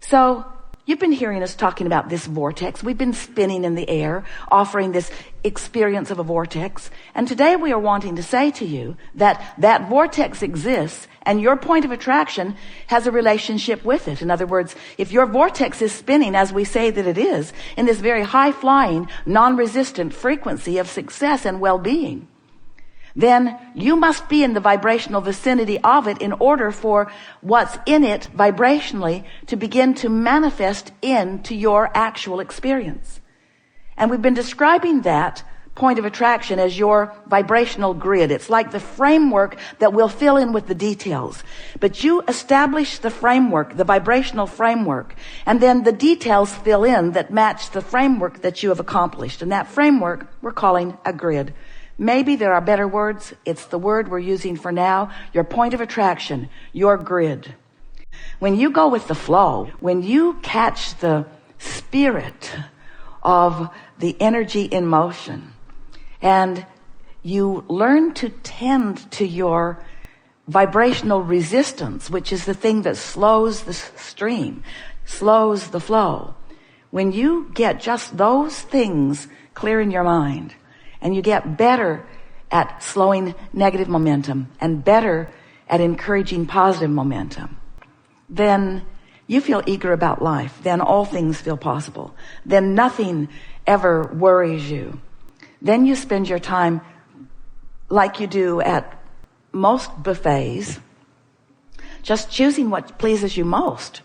So you've been hearing us talking about this vortex. We've been spinning in the air, offering this experience of a vortex. And today we are wanting to say to you that that vortex exists and your point of attraction has a relationship with it. In other words, if your vortex is spinning, as we say that it is, in this very high-flying, non-resistant frequency of success and well-being, then you must be in the vibrational vicinity of it in order for what's in it vibrationally to begin to manifest into your actual experience. And we've been describing that point of attraction as your vibrational grid. It's like the framework that will fill in with the details. But you establish the framework, the vibrational framework, and then the details fill in that match the framework that you have accomplished. And that framework we're calling a grid. Maybe there are better words. It's the word we're using for now. Your point of attraction, your grid. When you go with the flow, when you catch the spirit of the energy in motion, and you learn to tend to your vibrational resistance, which is the thing that slows the stream, slows the flow. When you get just those things clear in your mind, and you get better at slowing negative momentum and better at encouraging positive momentum, then you feel eager about life. Then all things feel possible. Then nothing ever worries you. Then you spend your time like you do at most buffets, just choosing what pleases you most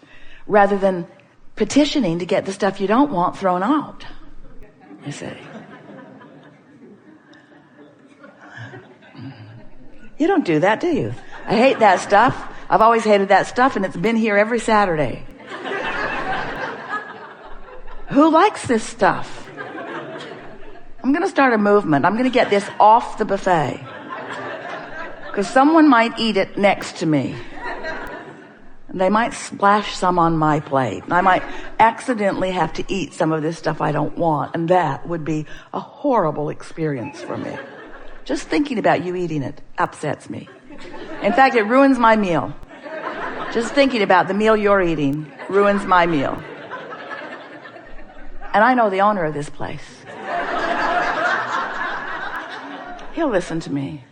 rather than petitioning to get the stuff you don't want thrown out. You see. You don't do that, do you? I hate that stuff. I've always hated that stuff, and it's been here every Saturday. Who likes this stuff? I'm going to start a movement. I'm going to get this off the buffet. Because someone might eat it next to me. And they might splash some on my plate. And I might accidentally have to eat some of this stuff I don't want. And that would be a horrible experience for me. Just thinking about you eating it upsets me. In fact, it ruins my meal. Just thinking about the meal you're eating ruins my meal. And I know the owner of this place. He'll listen to me.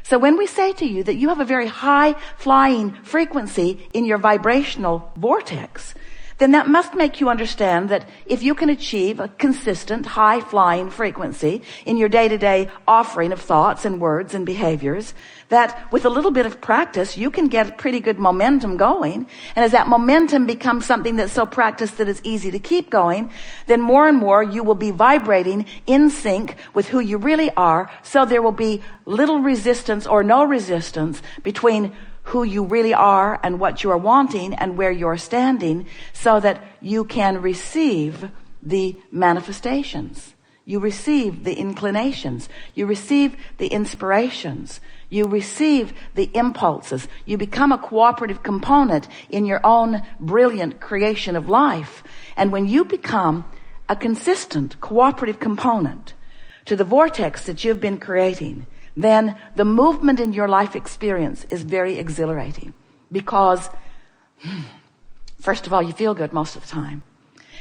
So when we say to you that you have a very high flying frequency in your vibrational vortex, then that must make you understand that if you can achieve a consistent high-flying frequency in your day-to-day offering of thoughts and words and behaviors, that with a little bit of practice, you can get pretty good momentum going. And as that momentum becomes something that's so practiced that it's easy to keep going, then more and more you will be vibrating in sync with who you really are, so there will be little resistance or no resistance between who you really are and what you are wanting and where you're standing, so that you can receive the manifestations. You receive the inclinations. You receive the inspirations. You receive the impulses. You become a cooperative component in your own brilliant creation of life. And when you become a consistent cooperative component to the vortex that you've been creating, then the movement in your life experience is very exhilarating, because first of all, you feel good most of the time,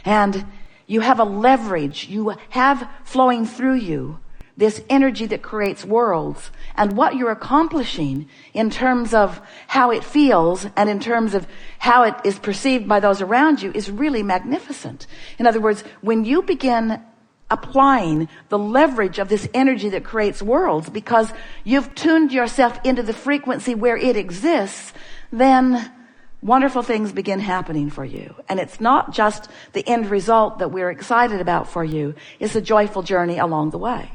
and you have a leverage. You have flowing through you this energy that creates worlds, and what you're accomplishing in terms of how it feels and in terms of how it is perceived by those around you is really magnificent. In other words, when you begin applying the leverage of this energy that creates worlds, because you've tuned yourself into the frequency where it exists, then wonderful things begin happening for you. And it's not just the end result that we're excited about for you. It's a joyful journey along the way,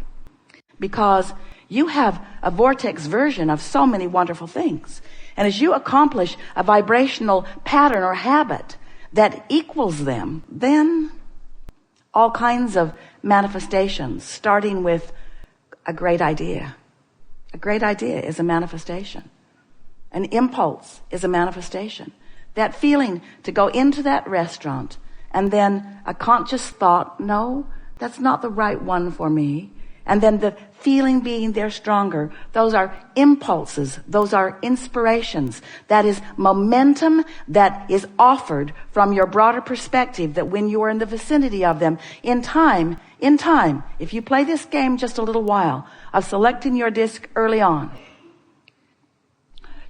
because you have a vortex version of so many wonderful things. And as you accomplish a vibrational pattern or habit that equals them, then all kinds of manifestations, starting with a great idea. A great idea is a manifestation. An impulse is a manifestation. That feeling to go into that restaurant and then a conscious thought, no, that's not the right one for me. and then the feeling being there stronger. Those are impulses. Those are inspirations. That is momentum that is offered from your broader perspective, that when you are in the vicinity of them, in time, if you play this game just a little while of selecting your disc early on,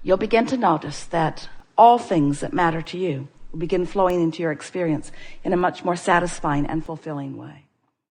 you'll begin to notice that all things that matter to you will begin flowing into your experience in a much more satisfying and fulfilling way.